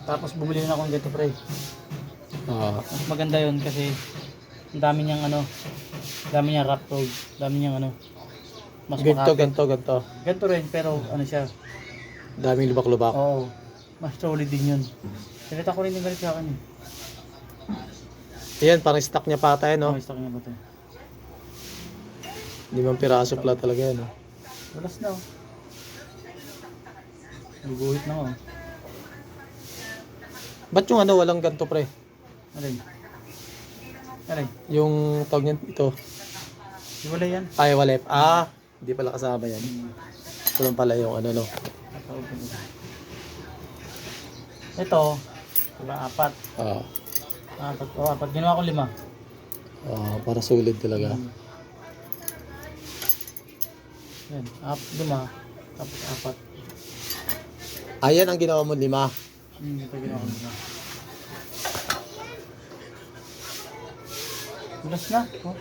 Tapos bumili na akong ganito pre. Mas maganda yun kasi ang dami niyang ano, dami niyang wrap road, dami niyang ano, mas makapit. Ganito rin pero ano siya, Daming lubak-lubak. oo, mas solid din yun. Sinita ko rin yung ganito sa akin eh. Ayan, parang stock niya pa tayo, no? Okay, stock niya ba ito? 5 piraso pala talaga yan, no? Walas na oh. Naguhit na oh. Ba't yung ano, walang ganito, pre? Alay. Alay. Yung tawag niyan, ito. Iwala yan. Ay, walep. Hindi pala kasama yan. Ito lang pala yung ano, no? Ito, diba, 4. Ah, 4. Ginawa ko 5. para sulit talaga. Yan, 5. Tapos 4. Ayan ang ginawa mo 5. Ito ginawa ko 5. Bulas na. Oh.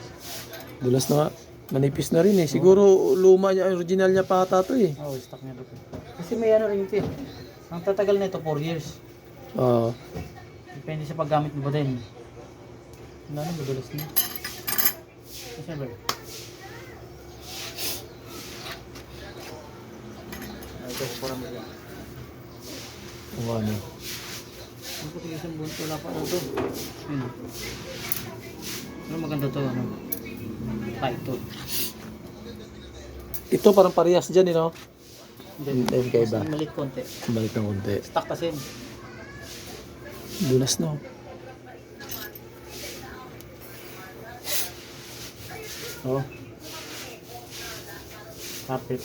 Dulas na nga. Manipis na rin eh. Siguro luma niya, original niya pa ata to eh. Oh, stock niya ito. Kasi may ano rin ito eh. Ang tatagal na ito, 4 years. Depende sa paggamit mo ba din. Wala na, madulas na. Kasi ba? Ito ko parang mo yan. Kung ano. Ang puti isang buwan, wala pa ito. Ayun. Pero maganda to, ano? Python. Ito parang parehas dyan eh, no? Hindi, Hindi kayo ba? mas malit konti. Balik ng konti. Stock kasi. Dulas no. Oh. Kapit.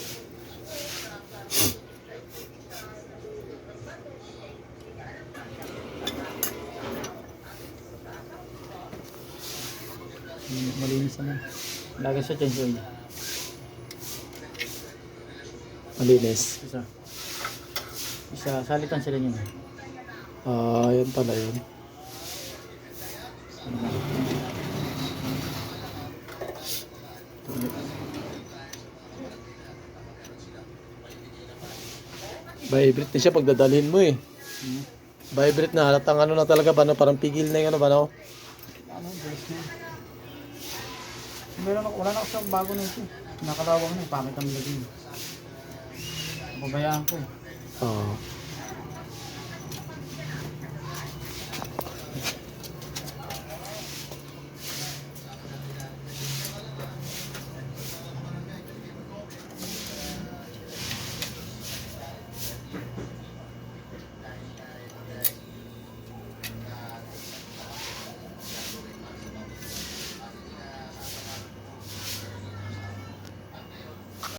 Malinis na. Lagi sa change oil. Malinis. Isa, salitan sila yun. Yan pala yun. Vibrate na siya pag dadalhin mo eh. Vibrate na, halatang ano na talaga ba, no? Parang pigil na yung ano ba, no? Ano, bilis na. Meron ako, wala na ako sa bago na ito. Nakalawang na, pangit ang laging. Pabayaan ko eh. Oo.